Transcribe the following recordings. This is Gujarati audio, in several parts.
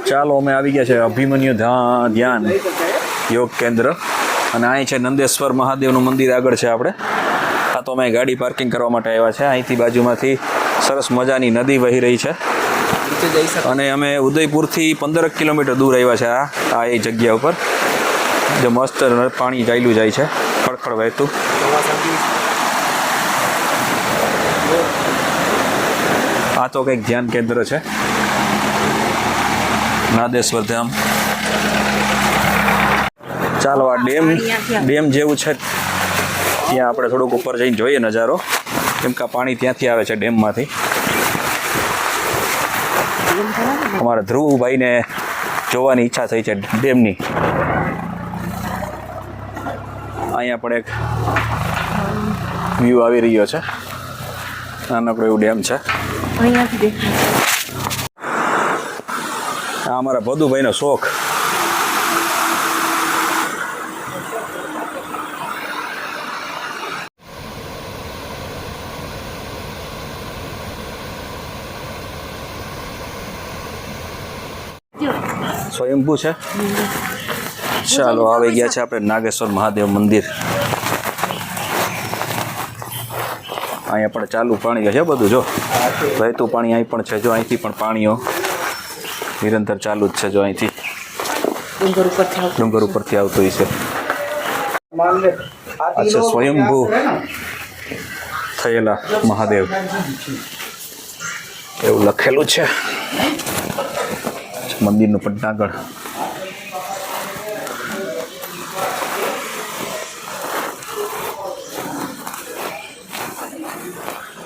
ચાલો અમે આવી ગયા છે અભિમન્યુ ધ્યાન યોગ કેન્દ્ર અને અહીં છે નંદેશ્વર મહાદેવનું મંદિર આગળ છે આપણે. આ તો અમે ગાડી પાર્કિંગ કરવા માટે આવ્યા છે. અહીંથી બાજુમાંથી સરસ મજાની નદી વહી રહી છે અને અમે ઉદયપુરથી 15 કિલોમીટર દૂર આવ્યા છે આ એ જગ્યા ઉપર. જે મસ્ત પાણી ચાલ્યું જાય છે ખડખડ વહેતું. આ તો કંઈક ધ્યાન કેન્દ્ર છે નાદેશ્વર ધામ. ચાલો આ ડેમ જેવું છે ત્યાં આપણે થોડુંક ઉપર જઈને જોઈએ નજારો, કેમ કે પાણી ત્યાંથી આવે છે ડેમમાંથી. અમારા ધ્રુવભાઈને જોવાની ઈચ્છા થઈ છે ડેમની. અહીંયા પણ એક વ્યૂ આવી રહ્યો છે, નાનકડું એવું ડેમ છે. આ અમારા ભદુભાઈનો શોખ. સ્વયંભૂ છે. ચાલો આવી ગયા છે આપણે નાગેશ્વર મહાદેવ મંદિર. અહીંયા પણ ચાલુ પાણી છે બધું. જો વહેતું પાણી અહીં પણ છે. જો અહીંથી પણ પાણીઓ નિરંતર ચાલુ જ છે. જો અહીંથી ડુંગર ઉપરથી આવતું છે. આ છે સ્વયંભૂ થયેલા મહાદેવ એવું લખેલું છે મંદિરનું પટ્ટાગળ.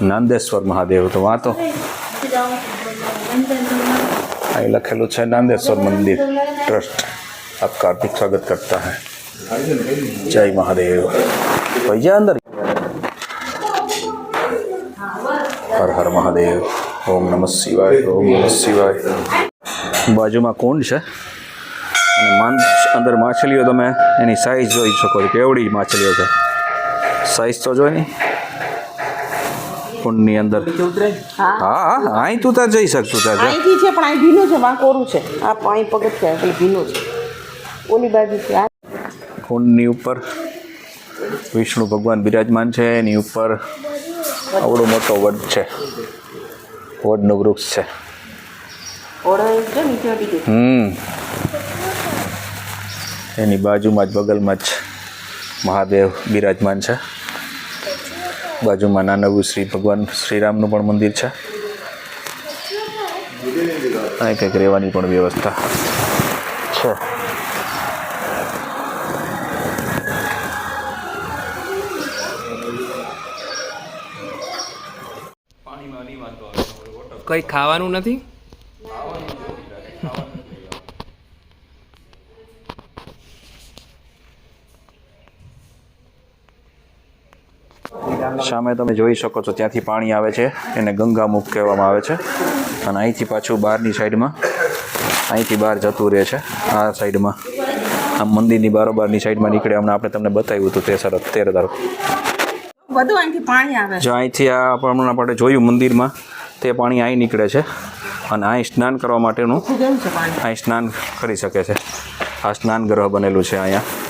નાંદેશ્વર મહાદેવ તો વાં તો અહીં લખેલું છે નાંદેશ્વર મંदिर ट्रस्ट आपका हार्दिक स्वागत करता है. जय महादेव. भैया अंदर. हर हर महादेव. ओम नमः शिवाय. ओम नमः शिवाय. બાજુમાં કુંડ છે અને અંદર માછલીઓ તમે એની સાઈઝ જોઈ શકો છો. કેવડી માછલીઓ છે, સાઈઝ તો જોઈ નહીં કુંડની અંદર. હા અહીં તું ત્યાં જઈ શકતું ત્યાં અહીંથી છે, પણ અહીં ભીનું છે, વાં કોરું છે. આ અહીં પગથિયાં એટલે ભીનું છે. ઓલી બાજુ છે. કુંડની ઉપર વિષ્ણુ ભગવાન બિરાજમાન છે. એની ઉપર આવડો મોટો વડ છે, વડનું વૃક્ષ છે. એની બાજુમાં જ બગલમાં જ મહાદેવ બિરાજમાન છે. બાજુમાં નાનકડું શ્રી ભગવાન શ્રીરામનું પણ મંદિર છે. અહીં કંઈક રહેવાની પણ વ્યવસ્થા છે. કંઈ ખાવાનું નથી. સામે તમે જોઈ શકો છો ત્યાંથી પાણી આવે છે, એને ગંગામુખ કહેવામાં આવે છે. અને અહીંથી પાછું બહારની સાઈડમાં અહીંથી બહાર જતું રહે છે. આ સાઈડમાં આમ મંદિરની બારોબારની સાઈડમાં નીકળે. હમણાં આપણે તમને બતાવ્યું હતું તે તરફ બધું અહીંથી પાણી આવે. જો અહીંથી આ હમણાં આપણે જોયું મંદિરમાં તે પાણી અહીં નીકળે છે અને અહીં સ્નાન કરવા માટેનું અહીં સ્નાન કરી શકે છે. આ સ્નાન ગ્રહ બનેલું છે અહીંયા.